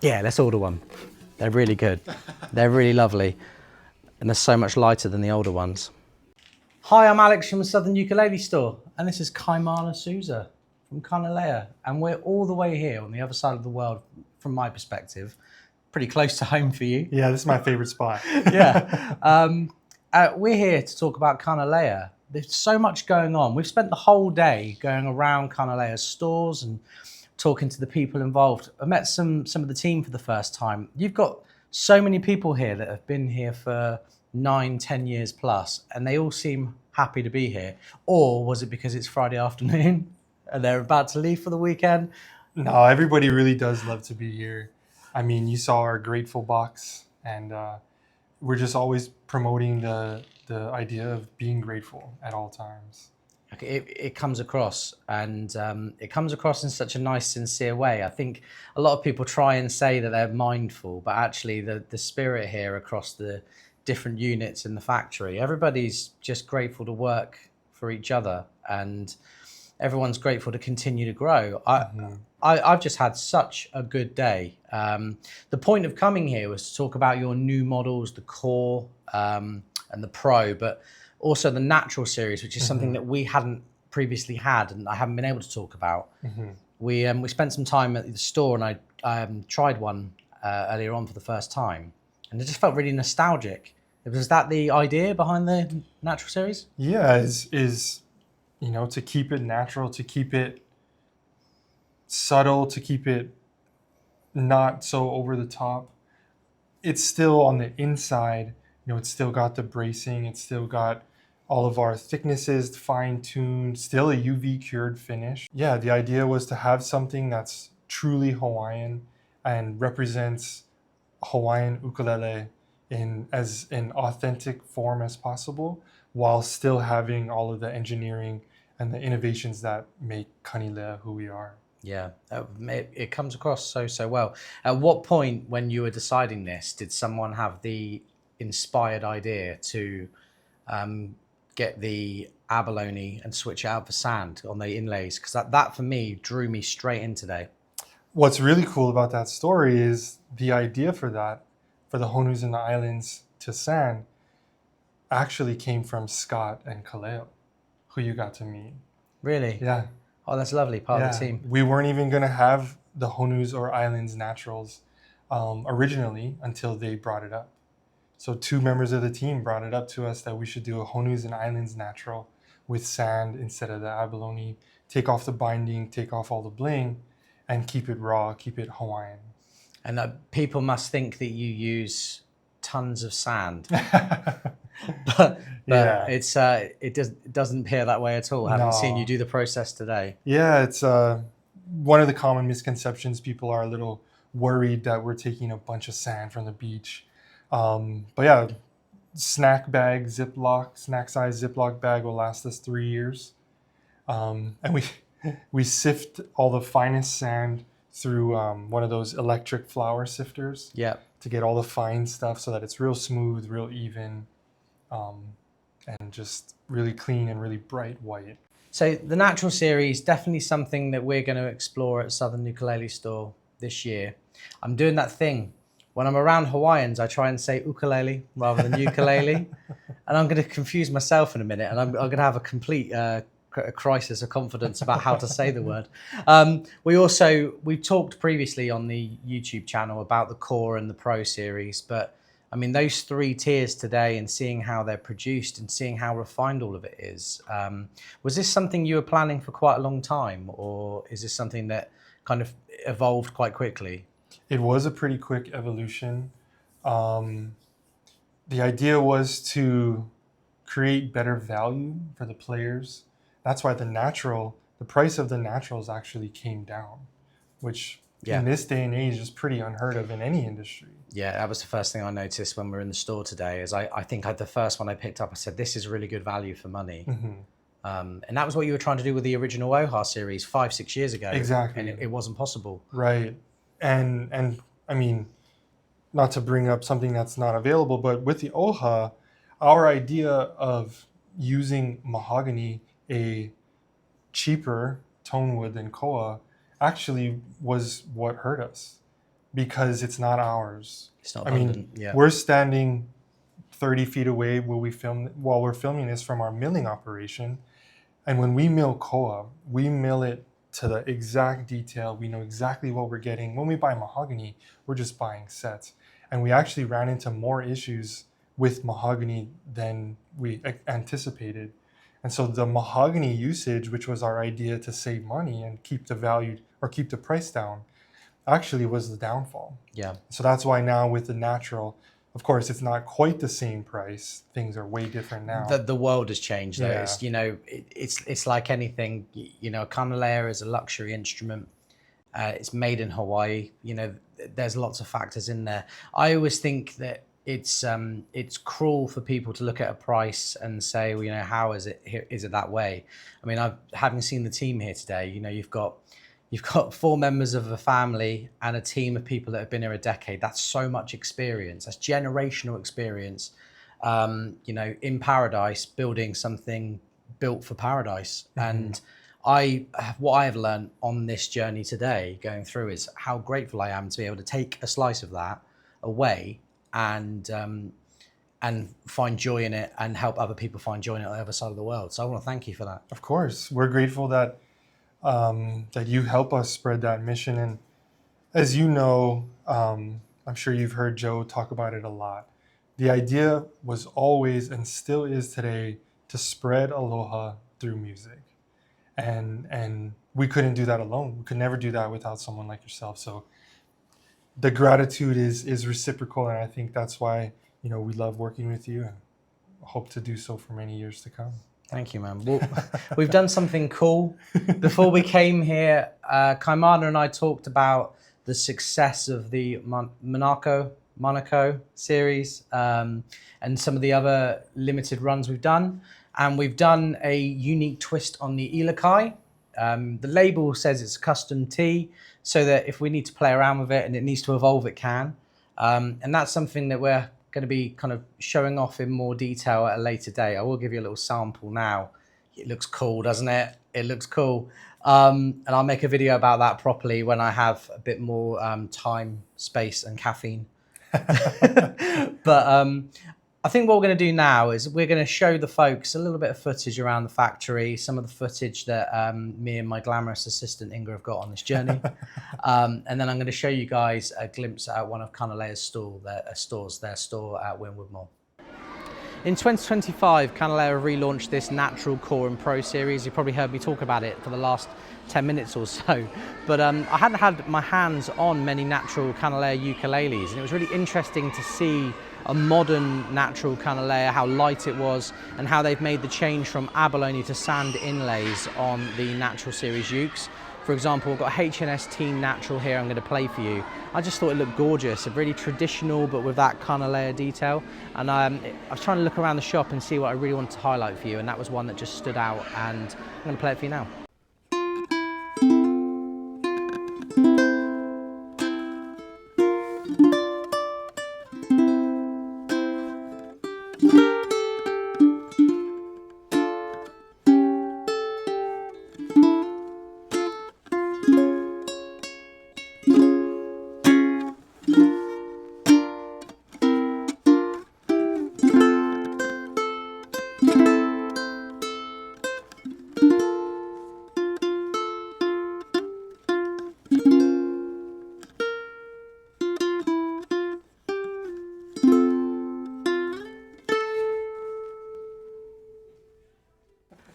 Yeah, let's order one. They're really good. They're really lovely. And they're so much lighter than the older ones. Hi, I'm Alex from the Southern Ukulele Store. And this is Kanile'a Souza from Kanile'a. And we're all the way here on the other side of the world, from my perspective. Pretty close to home for you. Yeah, this is my favorite spot. Yeah. We're here to talk about Kanile'a. There's so much going on. We've spent the whole day going around Kanile'a's stores and talking to the people involved. I met some of the team for the first time. You've got so many people here that have been here for 9-10 years plus, and they all seem happy to be here. Or was it because it's Friday afternoon and they're about to leave for the weekend? No, everybody really does love to be here. I mean, you saw our grateful box, and we're just always promoting the idea of being grateful at all times. It comes across, and it comes across in such a nice, sincere way. I think a lot of people try and say that they're mindful, but actually the spirit here across the different units in the factory, everybody's just grateful to work for each other, and everyone's grateful to continue to grow. I've just had such a good day. The point of coming here was to talk about your new models, the Core and the Pro, but also the Natural series, which is something that we hadn't previously had and I haven't been able to talk about. We spent some time at the store, and I tried one earlier on for the first time, and it just felt really nostalgic. Was that the idea behind the Natural series? Yeah, is to keep it natural, to keep it subtle, to keep it not so over the top. It's still on the inside, it's still got the bracing, it's still got all of our thicknesses fine-tuned, still a UV cured finish. Yeah, the idea was to have something that's truly Hawaiian and represents Hawaiian ukulele in as an authentic form as possible, while still having all of the engineering and the innovations that make Kanile'a who we are. Yeah, it comes across so well. At what point, when you were deciding this, did someone have the inspired idea to get the abalone and switch it out for sand on the inlays? Because that for me drew me straight in today. What's really cool about that story is the idea for that, for the honus and the islands to sand, actually came from Scott and Kaleo, who you got to meet. Really? Yeah. Oh, that's lovely. Part of the team. We weren't even going to have the honus or islands naturals originally until they brought it up. So 2 members of the team brought it up to us that we should do a honus and islands natural with sand instead of the abalone, take off the binding, take off all the bling, and keep it raw, keep it Hawaiian. And people must think that you use tons of sand. but Yeah. it doesn't appear that way at all. I haven't seen you do the process today. Yeah, it's one of the common misconceptions. People are a little worried that we're taking a bunch of sand from the beach. But yeah, snack size Ziploc bag will last us 3 years. And we sift all the finest sand through one of those electric flour sifters. Yeah. To get all the fine stuff so that it's real smooth, real even, and just really clean and really bright white. So the Natural series, definitely something that we're going to explore at Southern Ukulele Store this year. I'm doing that thing. When I'm around Hawaiians, I try and say ukulele rather than ukulele. And I'm going to confuse myself in a minute, and I'm going to have a complete crisis of confidence about how to say the word. We talked previously on the YouTube channel about the Core and the Pro series, but I mean, those 3 tiers today, and seeing how they're produced and seeing how refined all of it is, was this something you were planning for quite a long time, or is this something that kind of evolved quite quickly? It was a pretty quick evolution. The idea was to create better value for the players. That's why the price of the naturals actually came down, which in this day and age is pretty unheard of in any industry. Yeah, that was the first thing I noticed when we were in the store today. Is I think the first one I picked up, I said, this is really good value for money. And that was what you were trying to do with the original OHA series 5-6 years ago. Exactly. And it wasn't possible. Right. And I mean, not to bring up something that's not available, but with the OHA, our idea of using mahogany, a cheaper tone wood than koa, actually was what hurt us. because it's not ours. It's not I mean, abundant. Yeah. we're standing 30 feet away while we're filming this from our milling operation. And when we mill koa, we mill it to the exact detail. We know exactly what we're getting. When we buy mahogany, we're just buying sets. And we actually ran into more issues with mahogany than we anticipated. And so the mahogany usage, which was our idea to save money and keep the value or keep the price down, actually was the downfall. Yeah. So that's why now with the natural, of course, it's not quite the same price. Things are way different now. The world has changed though. Yeah. It's, you know, it's like anything, you know, Kanile'a is a luxury instrument. It's made in Hawaii. You know, there's lots of factors in there. I always think that it's cruel for people to look at a price and say, well, you know, how is it here? Is it that way? I mean, having seen the team here today, you know, you've got 4 members of a family and a team of people that have been here a decade. That's so much experience. That's generational experience. You know, in paradise, building something built for paradise. And what I have learned on this journey today, going through, is how grateful I am to be able to take a slice of that away and find joy in it and help other people find joy in it on the other side of the world. So I want to thank you for that. Of course, we're grateful that that you help us spread that mission. And as you know, I'm sure you've heard Joe talk about it a lot. The idea was always and still is today to spread aloha through music. And we couldn't do that alone. We could never do that without someone like yourself. So the gratitude is reciprocal, and I think that's why, you know, we love working with you and hope to do so for many years to come. Thank you, man. Well, we've done something cool. Before we came here, Kaimana and I talked about the success of the Monaco series and some of the other limited runs we've done. And we've done a unique twist on the Ilakai. The label says it's a custom tee, so that if we need to play around with it and it needs to evolve, it can. And that's something that we're going to be kind of showing off in more detail at a later date. I will give you a little sample now. It looks cool, doesn't it? It looks cool. And I'll make a video about that properly when I have a bit more time, space and caffeine. But I think what we're going to do now is we're going to show the folks a little bit of footage around the factory, some of the footage that me and my glamorous assistant Inga have got on this journey. And then I'm going to show you guys a glimpse at one of Kanile'a's stores, their store at Winwood Mall. In 2025, Kanile'a relaunched this Natural Core and Pro series. You've probably heard me talk about it for the last 10 minutes or so. But I hadn't had my hands on many natural Kanile'a ukuleles, and it was really interesting to see a modern natural Kanile'a, how light it was, and how they've made the change from abalone to sand inlays on the Natural Series ukes. For example, we've got H&S Teen Natural here I'm going to play for you. I just thought it looked gorgeous, really traditional, but with that Kanile'a detail. And I was trying to look around the shop and see what I really wanted to highlight for you, and that was one that just stood out, and I'm going to play it for you now.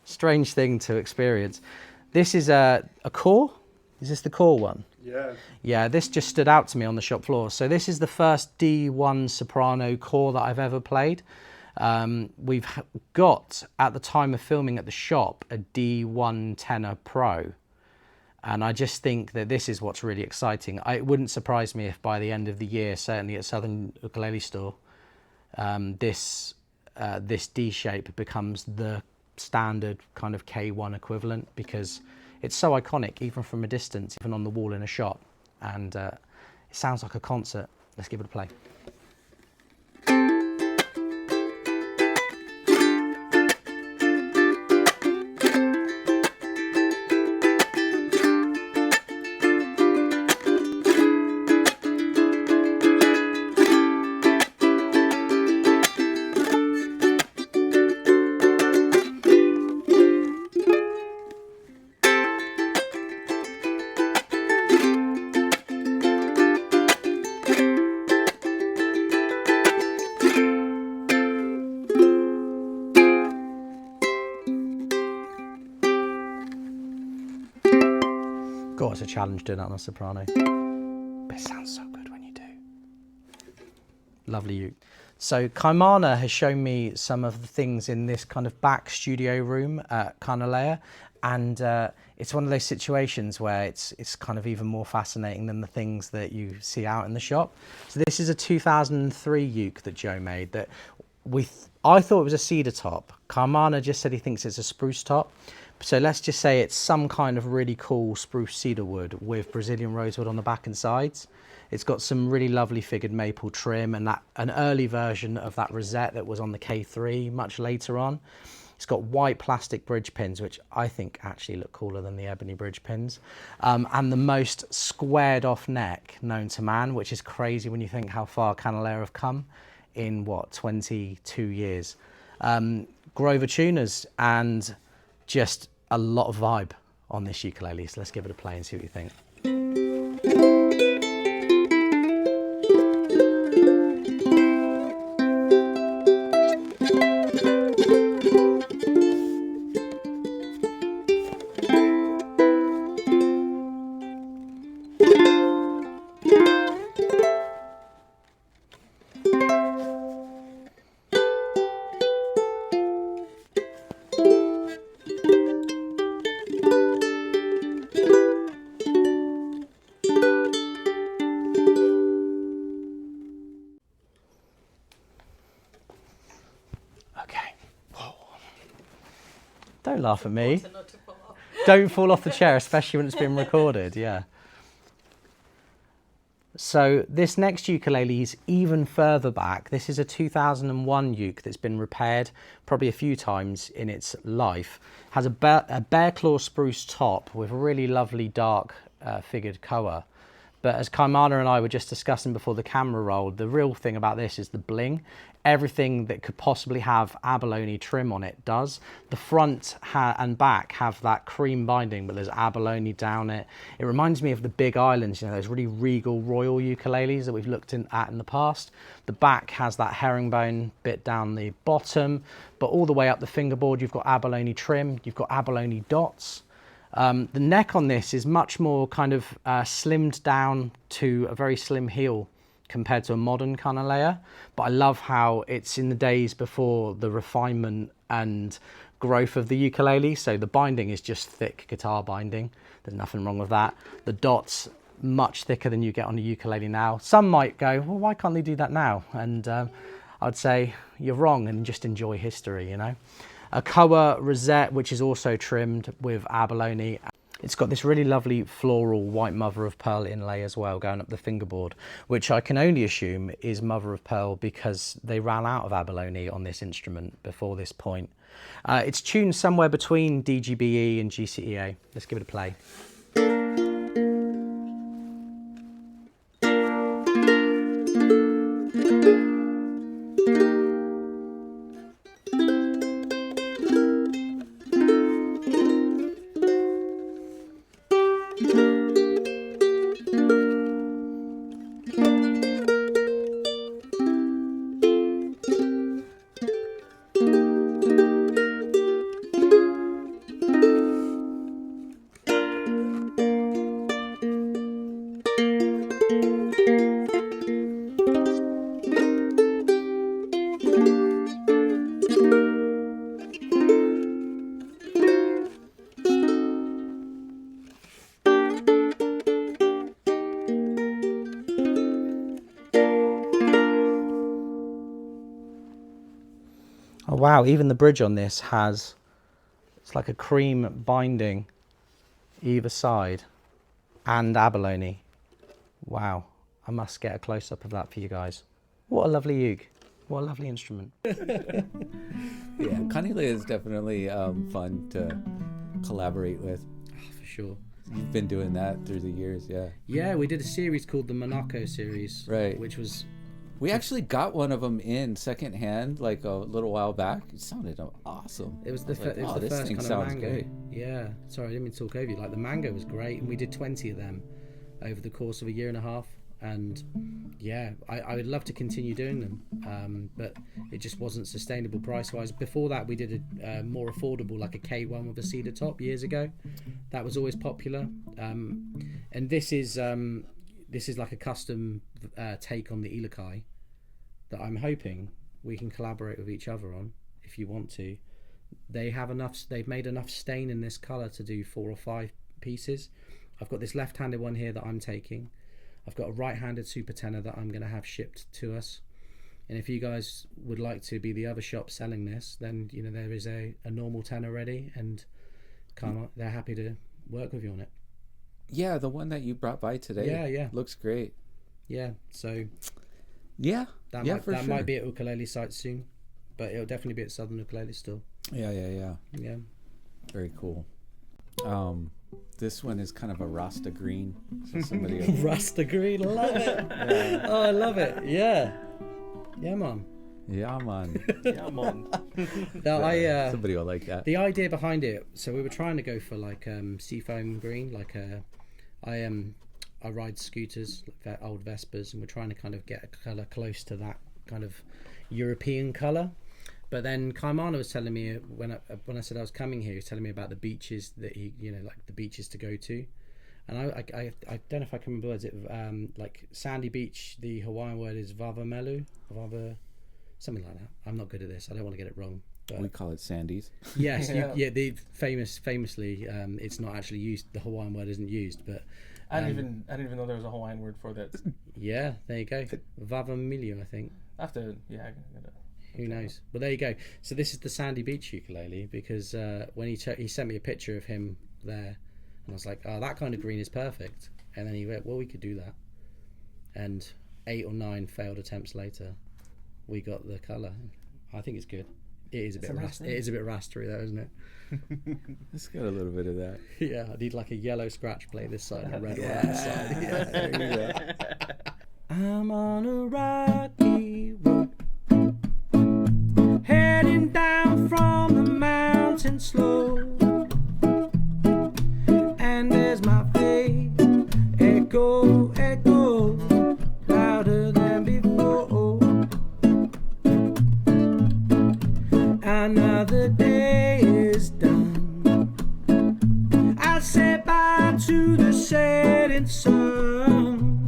Strange thing to experience. This is a core. Is this the core one? Yeah. Yeah, this just stood out to me on the shop floor. So this is the first D1 soprano core that I've ever played. We've got, at the time of filming at the shop, a D1 tenor pro. And I just think that this is what's really exciting. It wouldn't surprise me if by the end of the year, certainly at Southern Ukulele Store, this D shape becomes the standard kind of K1 equivalent, because it's so iconic, even from a distance, even on the wall in a shop. And it sounds like a concert. Let's give it a play. Oh, it's a challenge doing that on a soprano. But it sounds so good when you do. Lovely uke. So Kaimana has shown me some of the things in this kind of back studio room at Kanile'a, and it's one of those situations where it's kind of even more fascinating than the things that you see out in the shop. So this is a 2003 uke that Joe made that I thought it was a cedar top. Kaimana just said he thinks it's a spruce top. So let's just say it's some kind of really cool spruce cedar wood with Brazilian rosewood on the back and sides. It's got some really lovely figured maple trim and an early version of that rosette that was on the K3 much later on. It's got white plastic bridge pins, which I think actually look cooler than the ebony bridge pins. And the most squared off neck known to man, which is crazy when you think how far Kanile'a have come in, what, 22 years. Grover tuners and just a lot of vibe on this ukulele. So let's give it a play and see what you think. Don't laugh at me. Don't fall off the chair, especially when it's being recorded, yeah. So this next ukulele is even further back. This is a 2001 uke that's been repaired probably a few times in its life. Has a bear claw spruce top with a really lovely dark figured koa. But as Kaimana and I were just discussing before the camera rolled, the real thing about this is the bling. Everything that could possibly have abalone trim on it does. The front and back have that cream binding, but there's abalone down it. It reminds me of the Big Islands, you know, those really regal royal ukuleles that we've looked at in the past. The back has that herringbone bit down the bottom, but all the way up the fingerboard, you've got abalone trim, you've got abalone dots. The neck on this is much more kind of slimmed down to a very slim heel compared to a modern Kanile'a, but I love how it's in the days before the refinement and growth of the ukulele. So the binding is just thick guitar binding. There's nothing wrong with that. The dots much thicker than you get on a ukulele now. Some might go, well, why can't they do that now? And I'd say you're wrong and just enjoy history, you know. A koa rosette, which is also trimmed with abalone. It's got this really lovely floral white mother of pearl inlay as well going up the fingerboard, which I can only assume is mother of pearl because they ran out of abalone on this instrument before this point. It's tuned somewhere between DGBE and GCEA. Let's give it a play. Oh wow, even the bridge on this has, it's like a cream binding either side and abalone. Wow, I must get a close-up of that for you guys. What a lovely uke. What a lovely instrument. Yeah, Kanile'a is definitely fun to collaborate with. Oh, for sure. You've been doing that through the years, yeah. Yeah, we did a series called the Monaco series, right? Which was... We actually got one of them in secondhand like a little while back. It sounded awesome. It was the first kind of mango. Great. Yeah, sorry, I didn't mean to talk over you. Like the mango was great, and we did 20 of them over the course of a year and a half. and yeah, I would love to continue doing them, but it just wasn't sustainable price wise. Before that, we did a more affordable, like a K1 with a cedar top years ago. That was always popular, and this is like a custom take on the Ilokai that I'm hoping we can collaborate with each other on if you want to. They've made enough stain in this color to do 4 or 5 pieces. I've got this left-handed one here that I'm taking. I've got a right-handed super tenor that I'm going to have shipped to us. And if you guys would like to be the other shop selling this, then you know there is a normal tenor ready, and they're happy to work with you on it. Yeah, the one that you brought by today. Yeah. Looks great. Yeah, so Yeah. that might be at Ukulele site soon, but it'll definitely be at Southern Ukulele Store. Yeah. Yeah. Very cool. This one is kind of a Rasta green. So somebody Rasta green, love it. Yeah. Oh, I love it. Yeah, man. Yeah, man. Yeah, man. No, Somebody will like that. the idea behind it. So we were trying to go for like seafoam green. Like I ride scooters, like old Vespers, and we're trying to kind of get a color close to that kind of European color. But then Kaimana was telling me when I said I was coming here, he was telling me about the beaches that he, like the beaches to go to, and I don't know if I can remember words. It like Sandy Beach. The Hawaiian word is Vavamelu, something like that. I'm not good at this. I don't want to get it wrong. But We call it Sandies. yes, the famously, it's not actually used. The Hawaiian word isn't used, but I didn't even know there was a Hawaiian word for that. yeah, there you go. Vavamelu, I think. I have to, I gotta. Who knows? Well, there you go. So this is the Sandy Beach ukulele, because when he sent me a picture of him there, and I was like, oh, that kind of green is perfect. And then he went, well, we could do that. And 8 or 9 failed attempts later, we got the colour. I think it's good. It is a bit rastery though, isn't it? It's got a little bit of that. Yeah, I need like a yellow scratch plate this side and a red one on this side. Yeah, there you go. I'm on a rocky road, heading down from the mountain slow, and there's my faith echo, louder than before. Another day is done. I say bye to the setting sun,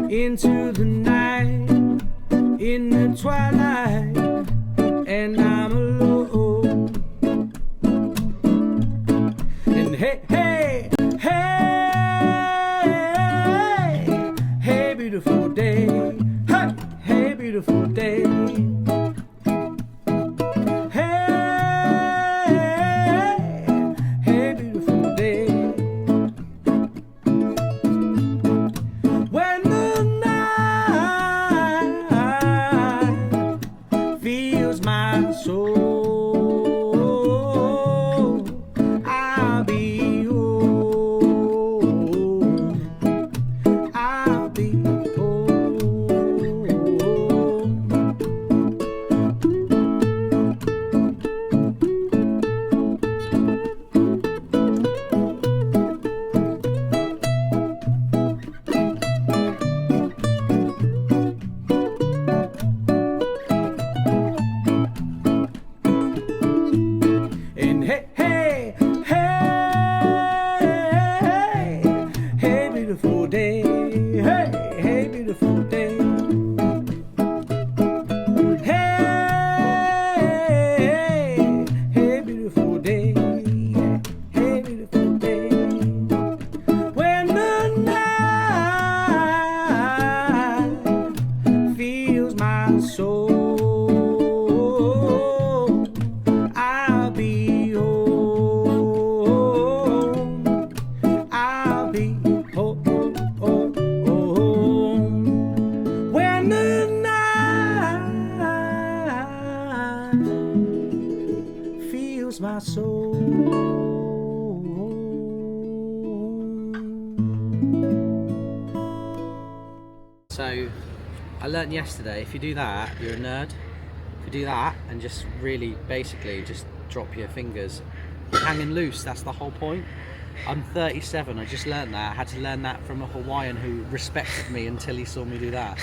into the night, in the twilight, and I'm alone. And hey, beautiful day, hey, beautiful day. Hey, beautiful day. When the night feels my soul, I'll be home. I'll be home. And hey, beautiful day, hey, beautiful day. Hey, beautiful day, hey, beautiful day. When the night feels my soul, I'll be home. I'll be home. When the night feels my soul. So, I learnt yesterday, if you do that, you're a nerd. If you do that and just really basically just drop your fingers hanging loose, that's the whole point. I'm 37. I just learned that. I had to learn that from a Hawaiian who respected me until he saw me do that.